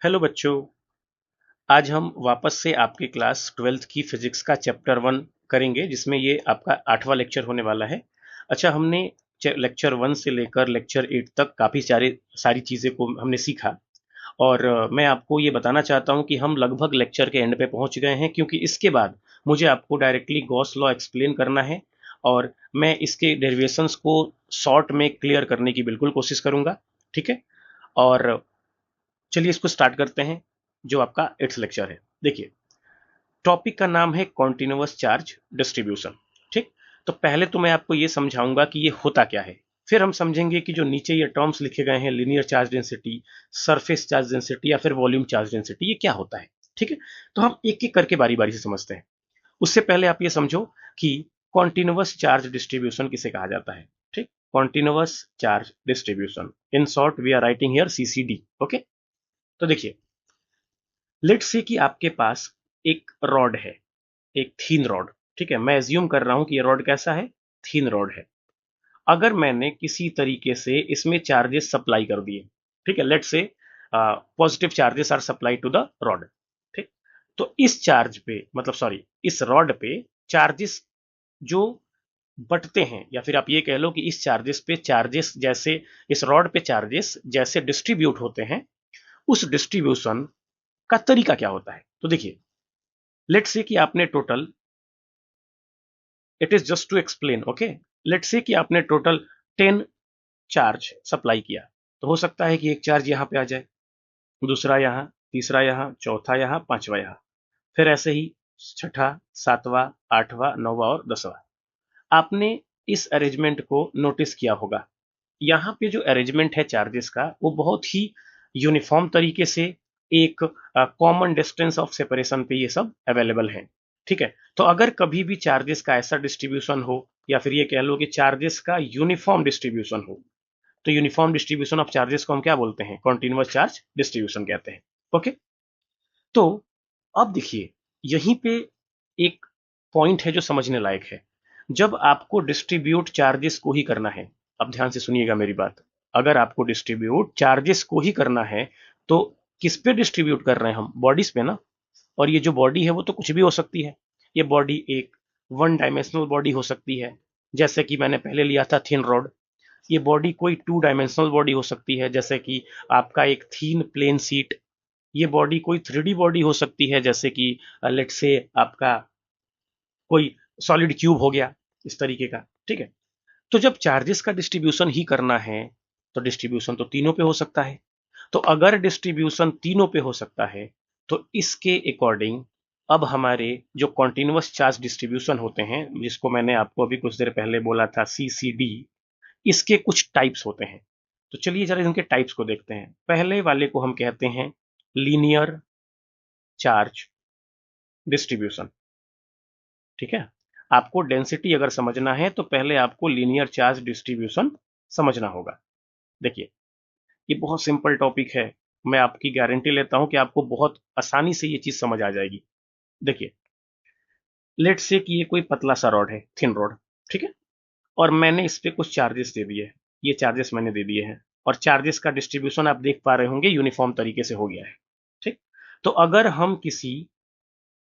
Hello बच्चों। आज हम वापस से आपकी क्लास 12th की फिजिक्स का चैप्टर 1 करेंगे, जिसमें ये आपका 8वां लेक्चर होने वाला है। अच्छा, हमने लेक्चर 1 से लेकर लेक्चर 8 तक काफ़ी सारी चीज़ें को हमने सीखा। और मैं आपको ये बताना चाहता हूँ कि हम लगभग लेक्चर के एंड पे पहुँच गए हैं, क्योंकि इसके बाद मुझे आपको डायरेक्टली गॉस लॉ एक्सप्लेन करना है। और मैं इसके डेरिवेशंस को शॉर्ट में क्लियर करने की बिल्कुल कोशिश करूँगा। ठीक है। और चलिए इसको स्टार्ट करते हैं, जो आपका 8th लेक्चर है। देखिए, टॉपिक का नाम है कॉन्टिन्यूअस चार्ज डिस्ट्रीब्यूशन। ठीक। तो पहले तो मैं आपको ये समझाऊंगा कि ये होता क्या है। फिर हम समझेंगे कि जो नीचे ये टर्म्स लिखे गए हैं, linear charge density, surface charge density या फिर वॉल्यूम चार्ज डेंसिटी, ये क्या होता है। ठीक है। तो हम एक एक करके बारी बारी से समझते हैं। उससे पहले आप ये समझो कि कॉन्टिन्यूअस चार्ज डिस्ट्रीब्यूशन किसे कहा जाता है। ठीक। Continuous charge distribution, in short we are writing here CCD. Okay. तो देखिए, लेट्स से कि आपके पास एक रॉड है, एक थीन रॉड। ठीक है, मैं एज्यूम कर रहा हूं कि ये रॉड कैसा है, थीन रॉड है। अगर मैंने किसी तरीके से इसमें चार्जेस सप्लाई कर दिए, ठीक है, let's say positive charges are supply to the rod. ठीक। तो इस चार्ज पे, मतलब सॉरी, इस रॉड पे चार्जेस जो बटते हैं, या फिर आप ये कह लो कि इस चार्जेस पे चार्जेस जैसे, इस रॉड पे चार्जेस जैसे डिस्ट्रीब्यूट होते हैं, उस डिस्ट्रीब्यूशन का तरीका क्या होता है। तो देखिए, लेट्स से कि आपने total, it is just to explain, okay. Let's say कि आपने टोटल 10 चार्ज सप्लाई किया। तो हो सकता है कि एक चार्ज यहां पे आ जाए, दूसरा यहां, तीसरा यहां, चौथा यहां, पांचवा यहां, फिर ऐसे ही छठा, सातवां, आठवां, नौवां और 10वां। आपने इस अरेंजमेंट को नोटिस किया होगा। यहाँ पे जो अरेंजमेंट है चार्जेस का, वो बहुत ही यूनिफॉर्म तरीके से एक कॉमन डिस्टेंस ऑफ सेपरेशन पे ये सब अवेलेबल है। ठीक है। तो अगर कभी भी चार्जेस का ऐसा डिस्ट्रीब्यूशन हो, या फिर ये कह लो कि चार्जेस का यूनिफॉर्म डिस्ट्रीब्यूशन हो, तो यूनिफॉर्म डिस्ट्रीब्यूशन ऑफ चार्जेस को हम क्या बोलते हैं, कॉन्टिन्यूअस चार्ज डिस्ट्रीब्यूशन कहते हैं। ओके। तो अब देखिए, यहीं पे एक पॉइंट है जो समझने लायक है। जब आपको डिस्ट्रीब्यूट चार्जेस को ही करना है, अब ध्यान से सुनिएगा मेरी बात। अगर आपको डिस्ट्रीब्यूट चार्जेस को ही करना है, तो किस पे डिस्ट्रीब्यूट कर रहे हैं हम, बॉडीज पे ना। और ये जो बॉडी है वो तो कुछ भी हो सकती है। ये बॉडी एक वन डायमेंशनल बॉडी हो सकती है, जैसे कि मैंने पहले लिया था थिन रॉड। ये बॉडी कोई टू डायमेंशनल बॉडी हो सकती है, जैसे कि आपका एक थीन प्लेन सीट। ये बॉडी कोई 3D बॉडी हो सकती है, जैसे कि लेट से आपका कोई सॉलिड क्यूब हो गया, इस तरीके का। ठीक है। तो जब चार्जेस का डिस्ट्रीब्यूशन ही करना है, तो डिस्ट्रीब्यूशन तो तीनों पे हो सकता है। तो अगर डिस्ट्रीब्यूशन तीनों पे हो सकता है, तो इसके अकॉर्डिंग अब हमारे जो कॉन्टिन्यूअस चार्ज डिस्ट्रीब्यूशन होते हैं, जिसको मैंने आपको अभी कुछ देर पहले बोला था सीसीडी, इसके कुछ टाइप्स होते हैं। तो चलिए जरा इनके टाइप्स को देखते हैं। पहले वाले को हम कहते हैं लीनियर चार्ज डिस्ट्रीब्यूशन। ठीक है। आपको डेंसिटी अगर समझना है, तो पहले आपको लीनियर चार्ज डिस्ट्रीब्यूशन समझना होगा। देखिए, ये बहुत सिंपल टॉपिक है। मैं आपकी गारंटी लेता हूं कि आपको बहुत आसानी से ये चीज समझ आ जाएगी। देखिए, लेट से कि ये कोई पतला सा रॉड है, थिन रॉड। ठीक है। और मैंने इस पे कुछ चार्जेस दे दिए हैं। ये चार्जेस मैंने दे दिए हैं, और चार्जेस का डिस्ट्रीब्यूशन आप देख पा रहे होंगे यूनिफॉर्म तरीके से हो गया है। ठीक। तो अगर हम किसी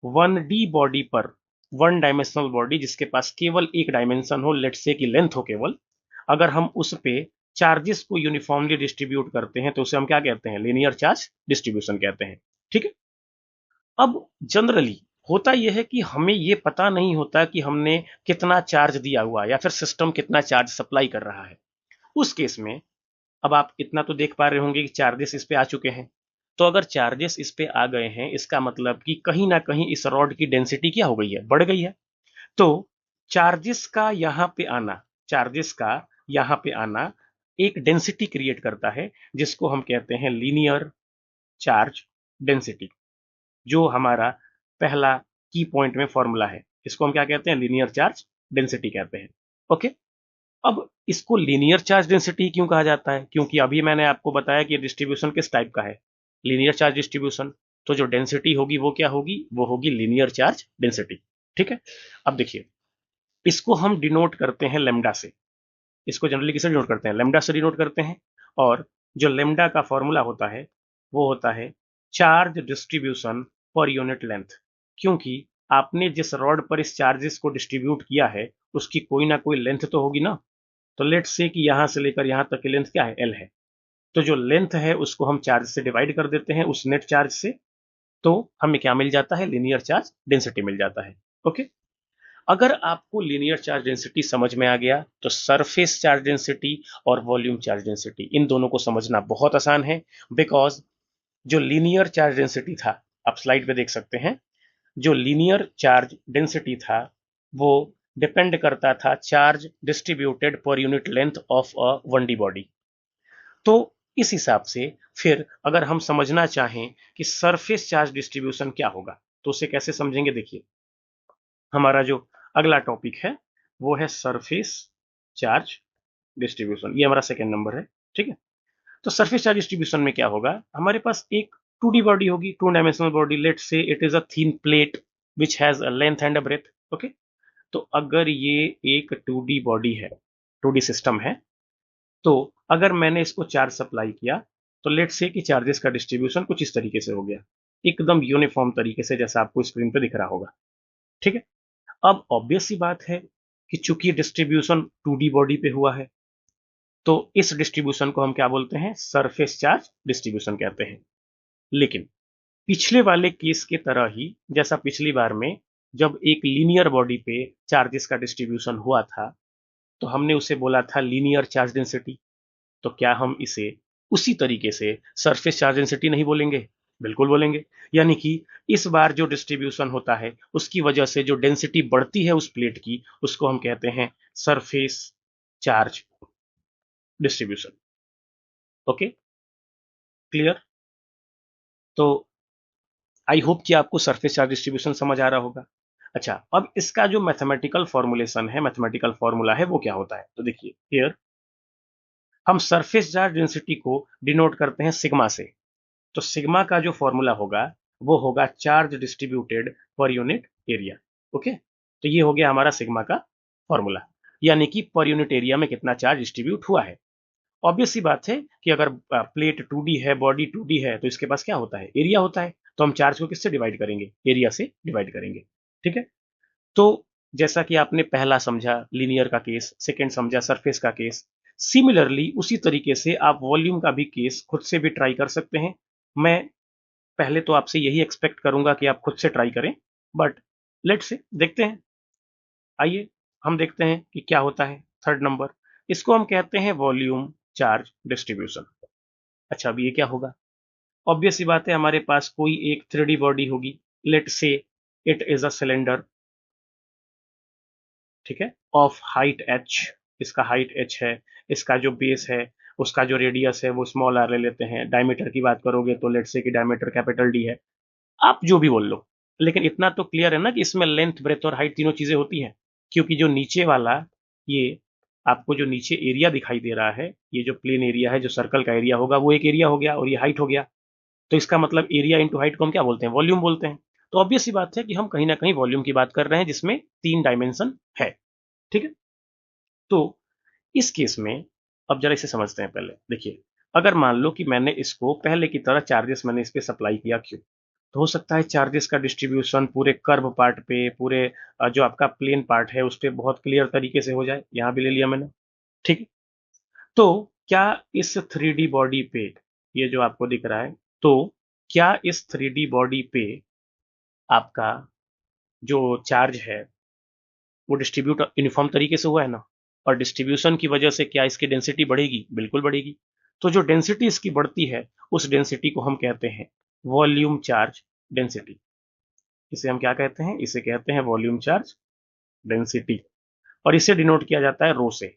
1D बॉडी पर, वन डायमेंशनल बॉडी जिसके पास केवल एक डायमेंशन हो, लेट्स से कि लेंथ हो केवल, अगर हम उस पे चार्जेस को यूनिफॉर्मली डिस्ट्रीब्यूट करते हैं, तो उसे हम क्या कहते हैं, लीनियर चार्ज डिस्ट्रीब्यूशन कहते हैं। ठीक है। अब जनरली होता यह है कि हमें यह पता नहीं होता कि हमने कितना चार्ज दिया हुआ है, या फिर सिस्टम कितना चार्ज सप्लाई कर रहा है। उस केस में, अब आप इतना तो देख पा रहे होंगे कि चार्जेस इस पे आ चुके हैं। तो अगर चार्जेस इस पे आ गए हैं, इसका मतलब कि कहीं ना कहीं इस रॉड की डेंसिटी क्या हो गई है, बढ़ गई है। तो चार्जेस का यहां पे आना, चार्जेस का यहां पे आना एक डेंसिटी क्रिएट करता है, जिसको हम कहते हैं लीनियर चार्ज डेंसिटी। जो हमारा पहला की पॉइंट में फॉर्मूला है, इसको हम क्या कहते हैं, लीनियर चार्ज डेंसिटी कहते हैं। ओके। अब इसको लीनियर चार्ज डेंसिटी क्यों कहा जाता है, क्योंकि अभी मैंने आपको बताया कि डिस्ट्रीब्यूशन किस टाइप का है, लीनियर चार्ज डिस्ट्रीब्यूशन। तो जो डेंसिटी होगी वो क्या होगी, वो होगी लीनियर चार्ज डेंसिटी। ठीक है। अब देखिए, इसको हम डिनोट करते हैं लेमडा से। इसको जनरली किसे डिनोट करते हैं, लेमडा से डिनोट करते हैं। और जो लेमडा का फॉर्मूला होता है, वो होता है charge distribution per unit length, क्योंकि आपने जिस रॉड पर इस चार्जेस को डिस्ट्रीब्यूट किया है उसकी कोई ना कोई लेंथ तो होगी ना। तो लेट्स से कि यहां से लेकर यहां तक की लेंथ क्या है, एल है। तो जो लेंथ है उसको हम चार्ज से डिवाइड कर देते हैं, उस नेट चार्ज से। तो हमें क्या मिल जाता है, लीनियर चार्ज डेंसिटी मिल जाता है। ओके। अगर आपको लीनियर चार्ज डेंसिटी समझ में आ गया तो सरफेस चार्ज डेंसिटी और वॉल्यूम चार्ज डेंसिटी इन दोनों को समझना बहुत आसान है। बिकॉज जो लीनियर चार्ज डेंसिटी था, आप स्लाइड पे देख सकते हैं, जो लीनियर चार्ज डेंसिटी था वो डिपेंड करता था charge distributed per unit length of a 1D body. तो इस हिसाब से फिर अगर हम समझना चाहें कि सरफेस चार्ज डिस्ट्रीब्यूशन क्या होगा तो उसे कैसे समझेंगे, देखिए हमारा जो अगला टॉपिक है वो है सरफेस चार्ज डिस्ट्रीब्यूशन, ये हमारा सेकेंड नंबर है। ठीक है। तो सरफेस चार्ज डिस्ट्रीब्यूशन में क्या होगा, हमारे पास एक 2D बॉडी होगी, 2 dimensional body. Let say it is a thin plate which has a length and a breadth. Okay. तो अगर ये एक 2D बॉडी है, 2D सिस्टम है, तो अगर मैंने इसको चार्ज सप्लाई किया तो लेट से कि चार्जेस का डिस्ट्रीब्यूशन कुछ इस तरीके से हो गया, एकदम यूनिफॉर्म तरीके से, जैसा आपको स्क्रीन पे दिख रहा होगा। ठीक है। अब ऑब्वियस सी बात है कि चूंकि डिस्ट्रीब्यूशन 2D बॉडी पे हुआ है तो इस डिस्ट्रीब्यूशन को हम क्या बोलते हैं, सरफेस चार्ज डिस्ट्रीब्यूशन कहते हैं। लेकिन पिछले वाले केस के तरह ही, जैसा पिछली बार में जब एक लीनियर बॉडी पे चार्जेस का डिस्ट्रीब्यूशन हुआ था तो हमने उसे बोला था लीनियर चार्ज डेंसिटी। तो क्या हम इसे उसी तरीके से सरफेस चार्ज डेंसिटी नहीं बोलेंगे? बिल्कुल बोलेंगे। यानी कि इस बार जो डिस्ट्रीब्यूशन होता है उसकी वजह से जो डेंसिटी बढ़ती है उस प्लेट की, उसको हम कहते हैं surface charge distribution. Okay, clear? तो आई होप कि आपको सरफेस चार्ज डिस्ट्रीब्यूशन समझ आ रहा होगा। अच्छा, अब इसका जो मैथमेटिकल फॉर्मुलेशन है, मैथमेटिकल फॉर्मूला है, वो क्या होता है, तो देखिए हियर हम सरफेस चार्ज डेंसिटी को डिनोट करते हैं सिग्मा से। तो सिग्मा का जो फॉर्मूला होगा वो होगा charge distributed per unit area. Okay. तो ये हो गया हमारा सिग्मा का फॉर्मूला, यानी कि पर यूनिट एरिया में कितना चार्ज डिस्ट्रीब्यूट हुआ है। ऑब्वियस सी बात है कि अगर प्लेट 2D है, बॉडी 2D है, तो इसके पास क्या होता है, एरिया होता है। तो हम चार्ज को किससे डिवाइड करेंगे, एरिया से डिवाइड करेंगे। ठीक है। तो जैसा कि आपने पहला समझा लीनियर का केस, सेकंड समझा सरफेस का केस, सिमिलरली उसी तरीके से आप वॉल्यूम का भी केस खुद से भी ट्राई कर सकते हैं। मैं पहले तो आपसे यही एक्सपेक्ट करूंगा कि आप खुद से ट्राई करें, बट लेट्स से देखते हैं। आइए हम देखते हैं कि क्या होता है। थर्ड नंबर, इसको हम कहते हैं वॉल्यूम चार्ज डिस्ट्रीब्यूशन। अच्छा, अब ये क्या होगा, ऑब्वियस सी बात है, हमारे पास कोई एक 3D बॉडी होगी। Late say it is a cylinder. ठीक है। ऑफ हाइट h, इसका हाइट h है, इसका जो बेस है उसका जो रेडियस है वो स्मॉल r ले लेते हैं। डायमीटर की बात करोगे तो लेट से कि डायमीटर कैपिटल D है। आप जो भी बोल लो, लेकिन इतना तो क्लियर है ना कि इसमें लेंथ, ब्रेथ और हाइट तीनों चीजें होती हैं। क्योंकि जो नीचे वाला, ये आपको जो नीचे एरिया दिखाई दे रहा है, ये जो प्लेन एरिया है, जो सर्कल का एरिया होगा, वो एक एरिया हो गया और ये हाइट हो गया। तो इसका मतलब एरिया इंटू हाइट को हम क्या बोलते हैं, वॉल्यूम बोलते हैं। तो ऑब्वियस सी बात है कि हम कहीं ना कहीं वॉल्यूम की बात कर रहे हैं जिसमें 3 डायमेंशन है। ठीक है। तो इस केस में अब जरा इसे समझते हैं। पहले देखिए, अगर मान लो कि मैंने इसको पहले की तरह चार्जेस मैंने इस पे सप्लाई किया, क्यों, तो हो सकता है चार्जेस का डिस्ट्रीब्यूशन पूरे कर्व पार्ट पे, पूरे जो आपका प्लेन पार्ट है उस पे बहुत क्लियर तरीके से हो जाए। यहां भी ले लिया मैंने। ठीक है। तो क्या इस 3D बॉडी पे, ये जो आपको दिख रहा है, तो क्या इस 3D बॉडी पे आपका जो चार्ज है वो डिस्ट्रीब्यूट यूनिफॉर्म तरीके से हुआ है ना। और डिस्ट्रीब्यूशन की वजह से क्या इसकी डेंसिटी बढ़ेगी, बिल्कुल बढ़ेगी। तो जो डेंसिटी इसकी बढ़ती है उस डेंसिटी को हम कहते हैं वॉल्यूम चार्ज डेंसिटी। इसे हम क्या कहते हैं, इसे कहते हैं वॉल्यूम चार्ज डेंसिटी। और इसे डिनोट किया जाता है रो से।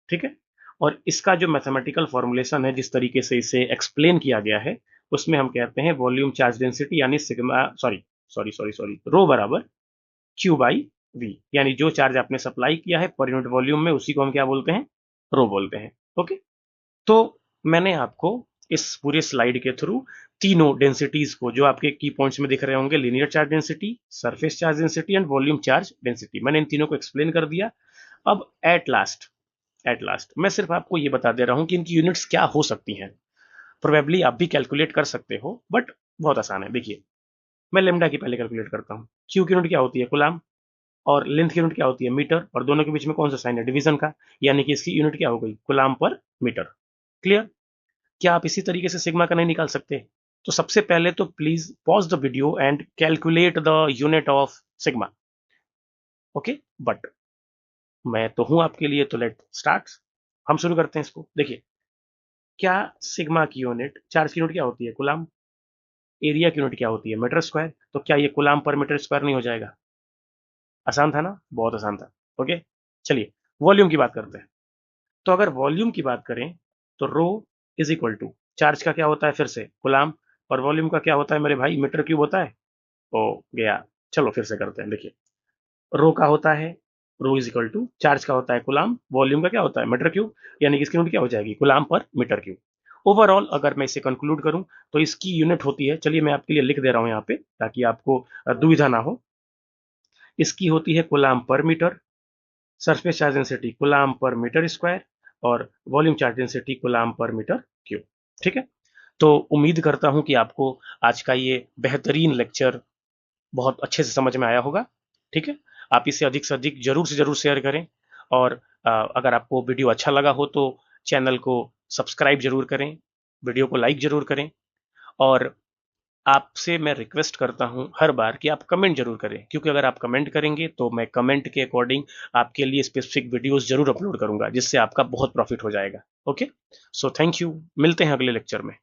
ठीक है। और इसका जो मैथमेटिकल फॉर्मुलेशन है, जिस तरीके से इसे एक्सप्लेन किया गया है, उसमें हम कहते हैं वॉल्यूम चार्ज डेंसिटी यानी sigma, sorry sorry sorry sorry rho बराबर क्यू बाई वी। यानी जो चार्ज आपने सप्लाई किया है पर यूनिट वॉल्यूम में, उसी को हम क्या बोलते हैं, रो बोलते हैं। ओके। तो मैंने आपको इस पूरे स्लाइड के थ्रू तीनों डेंसिटीज को, जो आपके की पॉइंट्स में दिख रहे होंगे, linear charge density, surface charge density and volume charge density, मैंने इन तीनों को एक्सप्लेन कर दिया। अब एट लास्ट मैं सिर्फ आपको ये बता दे रहा हूं कि इनकी यूनिट्स क्या हो सकती हैं। प्रोबेबली आप भी कैलकुलेट कर सकते हो, बट बहुत आसान है। देखिए, मैं लेमडा की पहले कैलकुलेट करता हूँ। क्यू की यूनिट क्या होती है? कुलाम। और लेंथ की यूनिट क्या होती है? मीटर। और दोनों के बीच में कौन सा साइन है? डिवीजन का। यानी कि इसकी यूनिट क्या हो गई? कुलाम पर मीटर। क्लियर? क्या आप इसी तरीके से सिग्मा का नहीं निकाल सकते? तो सबसे पहले तो please pause the video and calculate the unit of sigma. Okay, but मैं तो हूं आपके लिए, तो लेट स्टार्ट। हम शुरू करते हैं इसको। देखिए, क्या सिग्मा की यूनिट, चार्ज की यूनिट क्या होती है? कुलाम। एरिया की यूनिट क्या होती है? Metre square. तो क्या ये कुलाम पर मीटर स्क्वायर नहीं हो जाएगा? आसान था ना? बहुत आसान था। ओके, चलिए वॉल्यूम की बात करते हैं। तो अगर वॉल्यूम की बात करें तो रो इज इक्वल टू, चार्ज का क्या होता है? फिर से कुलाम। और वॉल्यूम का क्या होता है मेरे भाई? मीटर क्यूब होता है। हो गया। चलो फिर से करते हैं। देखिए, रो का होता है, rho is equal to, charge का होता है कुलाम, वॉल्यूम का क्या होता है? Metre cube. यानी कि इसकी यूनिट क्या हो जाएगी? कुलाम पर मीटर क्यूब। ओवरऑल अगर मैं इसे कंक्लूड करूं तो इसकी यूनिट होती है, चलिए मैं आपके लिए लिख दे रहा हूं यहाँ पे ताकि आपको दुविधा ना हो। इसकी होती है coulomb per metre, surface charge density coulomb per metre square, और volume charge density coulomb per metre cube. ठीक है? तो उम्मीद करता हूं कि आपको आज का ये बेहतरीन लेक्चर बहुत अच्छे से समझ में आया होगा। ठीक है? आप इसे अधिक से अधिक जरूर से जरूर शेयर करें। और अगर आपको वीडियो अच्छा लगा हो तो चैनल को सब्सक्राइब जरूर करें, वीडियो को लाइक जरूर करें। और आपसे मैं रिक्वेस्ट करता हूं हर बार कि आप कमेंट जरूर करें, क्योंकि अगर आप कमेंट करेंगे तो मैं कमेंट के अकॉर्डिंग आपके लिए स्पेसिफिक वीडियोस जरूर अपलोड करूंगा, जिससे आपका बहुत प्रॉफिट हो जाएगा। ओके, सो थैंक यू, मिलते हैं अगले लेक्चर में।